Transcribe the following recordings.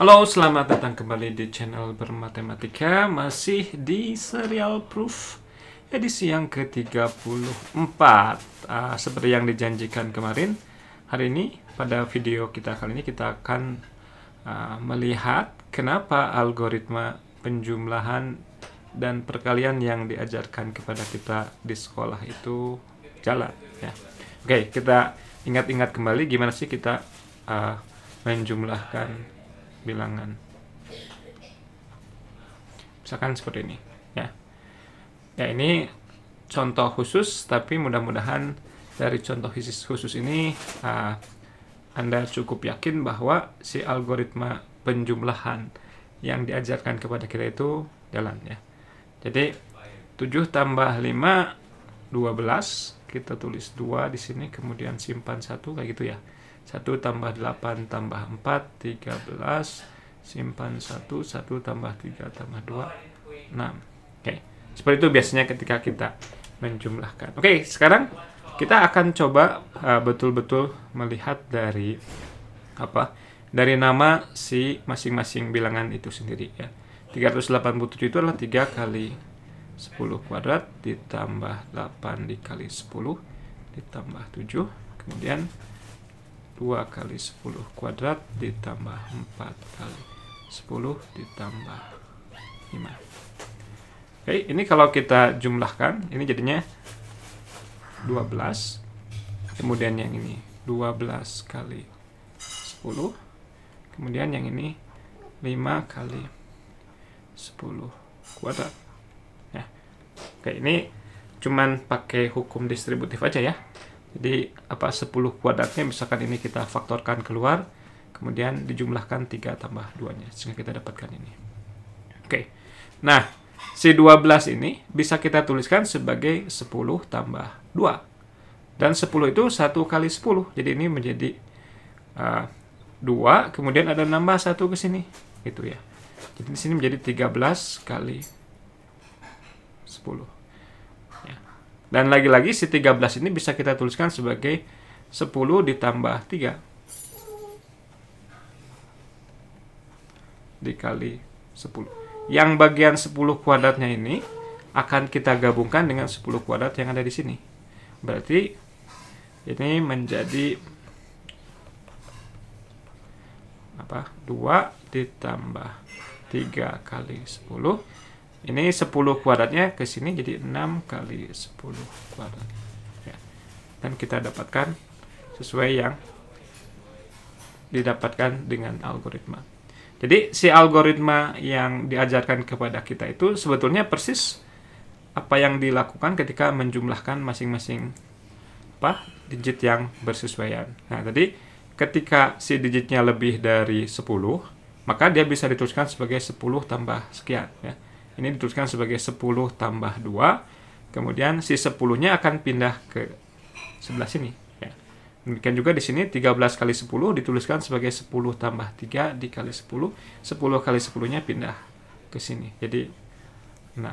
Halo, selamat datang kembali di channel Bermatematika. Masih di Serial Proof edisi yang ke-34. Seperti yang dijanjikan kemarin, hari ini pada video kita kali ini kita akan melihat kenapa algoritma penjumlahan dan perkalian yang diajarkan kepada kita di sekolah itu jalan ya. Oke, kita ingat-ingat kembali gimana sih kita menjumlahkan bilangan. Misalkan seperti ini ya. Ya, ini contoh khusus, tapi mudah-mudahan dari contoh khusus ini Anda cukup yakin bahwa si algoritma penjumlahan yang diajarkan kepada kita itu jalan ya. Jadi 7 tambah 5 12, kita tulis 2 di sini, kemudian simpan 1 kayak gitu ya. 1 tambah 8 tambah 4 13, simpan 1 tambah 3 tambah 2 6. Oke. Seperti itu biasanya ketika kita menjumlahkan. Oke, sekarang kita akan coba betul-betul melihat dari nama si masing-masing bilangan itu sendiri ya. 387 itu adalah 3 kali 10 kuadrat ditambah 8 dikali 10 ditambah 7, kemudian 2 kali 10 kuadrat ditambah 4 kali 10 ditambah 5. Oke, ini kalau kita jumlahkan, ini jadinya 12. Kemudian yang ini 12 kali 10. Kemudian yang ini 5 kali 10 kuadrat. Ya. Oke, ini cuman pakai hukum distributif aja ya. Jadi 10 kuadratnya misalkan ini kita faktorkan keluar, kemudian dijumlahkan 3 tambah 2-nya sehingga kita dapatkan ini. Oke. Nah, si 12 ini bisa kita tuliskan sebagai 10 tambah 2. Dan 10 itu 1 kali 10. Jadi ini menjadi 2, kemudian ada nambah 1 ke sini. Gitu ya. Jadi di sini menjadi 13 kali 10. Dan lagi-lagi si 13 ini bisa kita tuliskan sebagai 10 ditambah 3 dikali 10. Yang bagian 10 kuadratnya ini akan kita gabungkan dengan 10 kuadrat yang ada di sini. Berarti ini menjadi 2 ditambah 3 kali 10. Ini 10 kuadratnya ke sini jadi 6 kali 10 kuadrat. Ya. Dan kita dapatkan sesuai yang didapatkan dengan algoritma. Jadi si algoritma yang diajarkan kepada kita itu sebetulnya persis apa yang dilakukan ketika menjumlahkan masing-masing digit yang bersesuaian. Nah, tadi ketika si digitnya lebih dari 10, maka dia bisa dituliskan sebagai 10 tambah sekian ya. Ini dituliskan sebagai 10 tambah 2, kemudian si 10-nya akan pindah ke sebelah sini. Ya. Demikian juga di sini 13 kali 10 dituliskan sebagai 10 tambah 3 dikali 10, 10 kali 10-nya pindah ke sini. Jadi 6.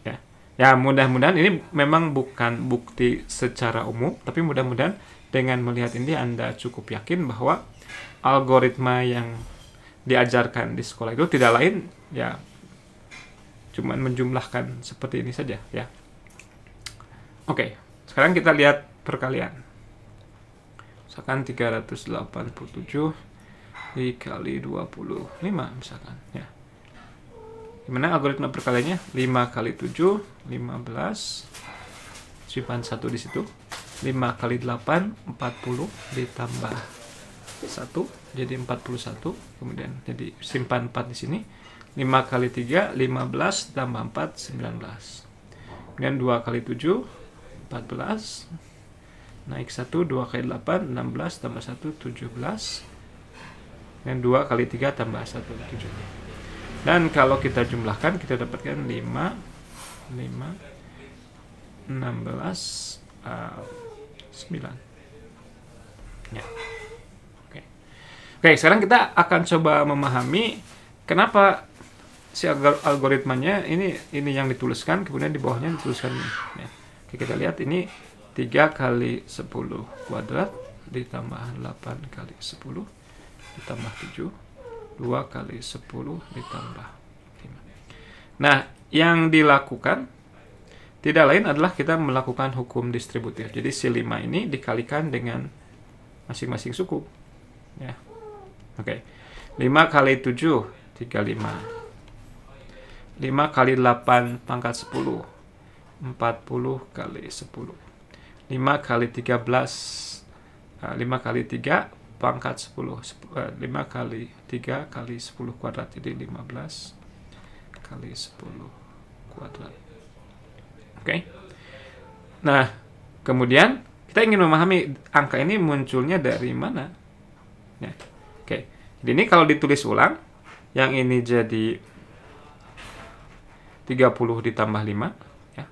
Ya, ya mudah-mudahan ini memang bukan bukti secara umum, tapi mudah-mudahan dengan melihat ini Anda cukup yakin bahwa algoritma yang diajarkan di sekolah itu tidak lain ya cuman menjumlahkan seperti ini saja ya. Oke, sekarang kita lihat perkalian. Misalkan 387 dikali 25 misalkan ya. Gimana algoritma perkaliannya? 5 kali 7 15, simpan 1 di situ. 5 kali 8 40 ditambah 1 jadi 41, kemudian jadi simpan 4 di sini. 5 kali 3, 15, tambah 4, 19. Kemudian 2 kali 7, 14. Naik 1, 2 kali 8, 16, tambah 1, 17. Dan 2 kali 3, tambah 1, 7. Dan kalau kita jumlahkan, kita dapatkan 5, 16, 9. Ya. Oke, sekarang kita akan coba memahami kenapa si algoritmanya ini yang dituliskan, kemudian di bawahnya dituliskan ini. Ya. Oke, kita lihat ini 3 kali 10 kuadrat ditambah 8 kali 10 ditambah 7 2 kali 10 ditambah 5. Nah, yang dilakukan tidak lain adalah kita melakukan hukum distributif. Jadi si 5 ini dikalikan dengan masing-masing suku. Ya. Oke. 5 kali 7, 35. 5 kali 8 pangkat 10, 40 kali 10. 5 kali 13, 5 kali 3 pangkat 10, 5 kali 3 kali 10 kuadrat, jadi 15 kali 10 kuadrat. Oke. Nah, kemudian kita ingin memahami angka ini munculnya dari mana. Ya. Oke. Jadi ini kalau ditulis ulang, yang ini jadi 30 ditambah 5, ya.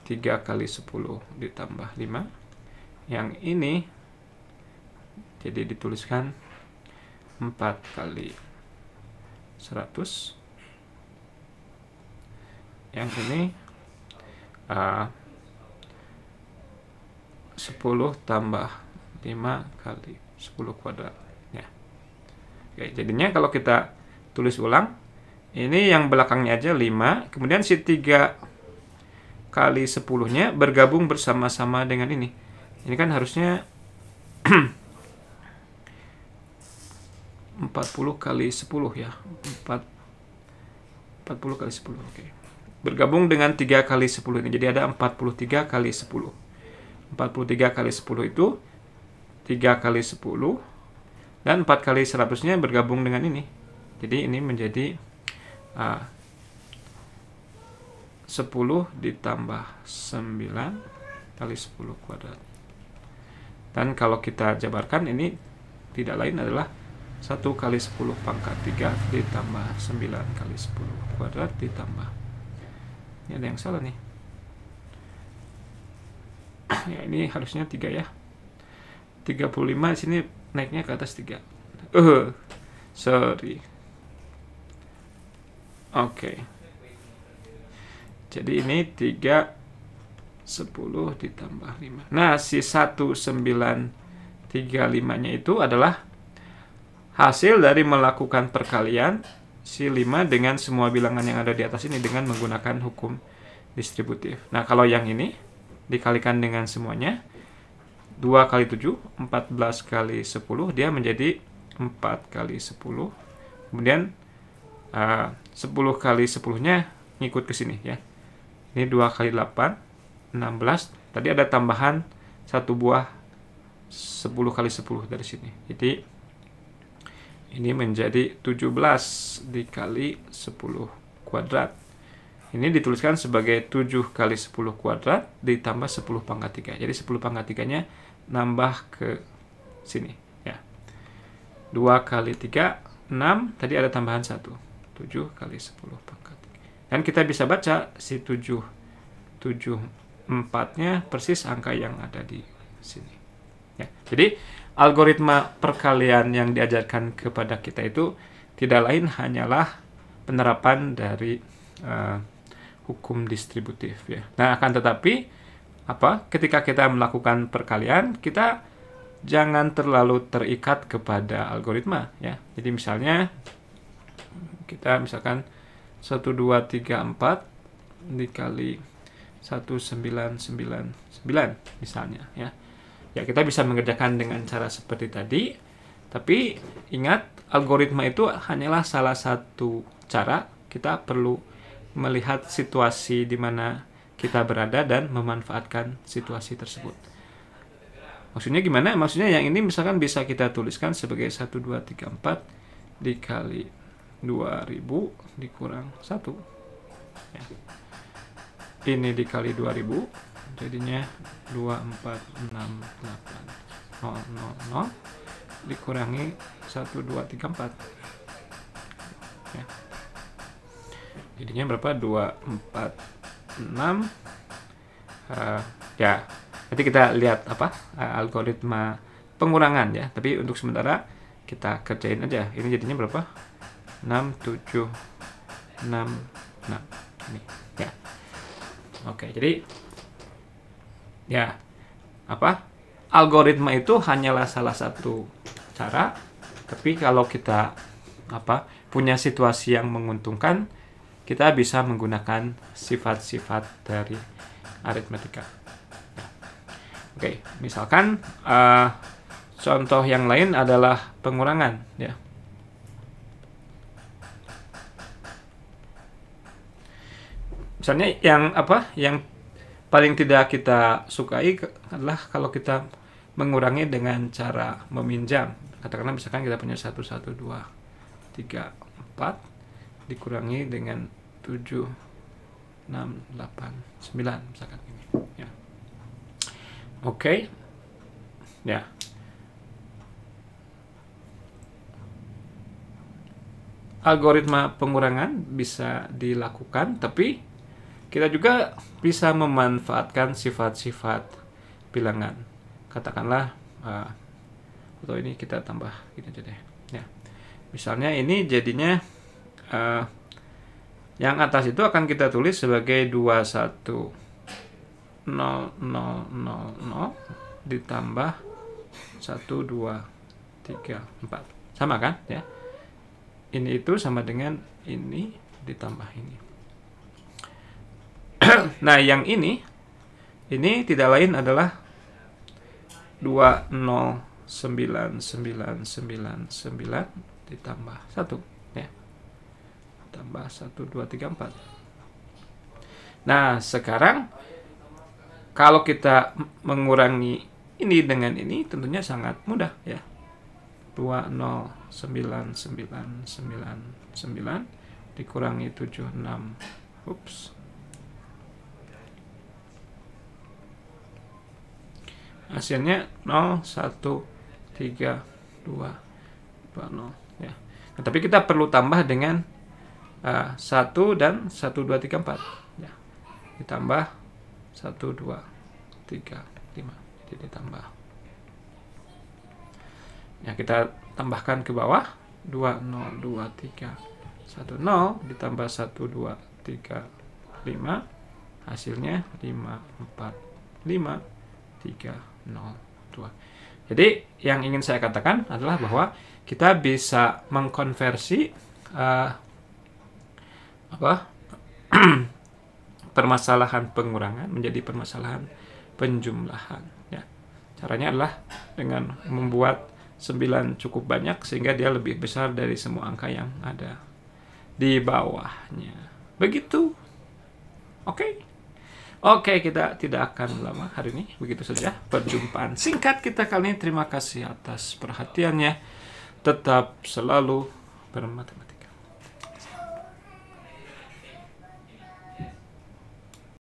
3 kali 10 ditambah 5. Yang ini jadi dituliskan 4 kali 100. Yang ini 10 tambah 5 kali 10 kuadrat, ya. Oke, jadinya kalau kita tulis ulang, ini yang belakangnya aja 5, kemudian si 3 kali 10-nya bergabung bersama-sama dengan ini. Ini kan harusnya 40 kali 10, ya. 40 kali 10, oke. Bergabung dengan 3 kali 10 ini, jadi ada 43 kali 10. 43 kali 10 itu 3 kali 10, dan 4 kali 100-nya bergabung dengan ini. Jadi ini menjadi 10 ditambah 9 kali 10 kuadrat. Dan kalau kita jabarkan, ini tidak lain adalah 1 kali 10 pangkat 3 ditambah 9 kali 10 kuadrat ditambah. Ini ada yang salah nih. Ya, ini harusnya 3, ya. 35 di sini naiknya ke atas 3. Sorry. Oke. Jadi ini 3, 10 ditambah 5. Nah, si 1935-nya itu adalah hasil dari melakukan perkalian si 5 dengan semua bilangan yang ada di atas ini dengan menggunakan hukum distributif. Nah, kalau yang ini dikalikan dengan semuanya, 2 kali 7, 14 kali 10, dia menjadi 4 kali 10. Kemudian 10 kali 10-nya ngikut ke sini, ya. Ini 2 kali 8, 16. Tadi ada tambahan 1 buah 10 kali 10 dari sini. Jadi ini menjadi 17 dikali 10 kuadrat. Ini dituliskan sebagai 7 kali 10 kuadrat ditambah 10 pangkat 3. Jadi 10 pangkat 3-nya nambah ke sini, ya. 2 kali 3, 6. Tadi ada tambahan 1. 7 kali 10 pangkat 3. Dan kita bisa baca si 4-nya persis angka yang ada di sini, ya. Jadi algoritma perkalian yang diajarkan kepada kita itu tidak lain hanyalah penerapan dari hukum distributif, ya. Nah, akan tetapi ketika kita melakukan perkalian, kita jangan terlalu terikat kepada algoritma, ya. Jadi misalnya kita misalkan 1 2 3 4 dikali 1999 misalnya, ya. Ya, kita bisa mengerjakan dengan cara seperti tadi, tapi ingat, algoritma itu hanyalah salah satu cara. Kita perlu melihat situasi di mana kita berada dan memanfaatkan situasi tersebut. Maksudnya gimana? Maksudnya yang ini misalkan bisa kita tuliskan sebagai 1 2 3 4 dikali 2000 dikurang 1, ya. Ini dikali 2000 jadinya 2466800 dikurangi 1234, ya. Jadinya berapa? 246. Ya, nanti kita lihat algoritma pengurangan, ya. Tapi untuk sementara kita kerjain aja. Ini jadinya berapa? 6766. Ini, ya. Oke, jadi ya algoritma itu hanyalah salah satu cara Tapi kalau kita punya situasi yang menguntungkan, kita bisa menggunakan sifat-sifat dari aritmetika. Oke, misalkan contoh yang lain adalah pengurangan, ya. Misalnya yang paling tidak kita sukai adalah kalau kita mengurangi dengan cara meminjam. Katakanlah misalkan kita punya 1, 1, 2, 3, 4 dikurangi dengan 7, 6, 8, 9 misalkan ini, ya. Oke. Ya. Algoritma pengurangan bisa dilakukan, tapi kita juga bisa memanfaatkan sifat-sifat bilangan. Katakanlah atau ini kita tambah gini aja deh, ya. Misalnya ini jadinya yang atas itu akan kita tulis sebagai 21 0 0 0 0 ditambah 1 2 3 4. Sama kan, ya? Ini itu sama dengan ini ditambah ini. Nah, yang ini tidak lain adalah 2099999 ditambah 1, ya. Tambah 1 2 3 4. Nah, sekarang kalau kita mengurangi ini dengan ini tentunya sangat mudah, ya. 2099999 dikurangi 76. Hasilnya 0 1 3 2 2 0, ya. Nah, tapi kita perlu tambah dengan 1 dan 1 2 3 4, ya. Ditambah 1 2 3 5. Jadi ditambah. Ya, kita tambahkan ke bawah 2 0 2 3 1 0 ditambah 1 2 3 5, hasilnya 5 4 5 3 0 2. Jadi yang ingin saya katakan adalah bahwa kita bisa mengkonversi permasalahan pengurangan menjadi permasalahan penjumlahan, ya. Caranya adalah dengan membuat 9 cukup banyak sehingga dia lebih besar dari semua angka yang ada di bawahnya. Begitu. Oke, kita tidak akan lama hari ini. Begitu saja perjumpaan singkat kita kali ini. Terima kasih atas perhatiannya. Tetap selalu bermatematika.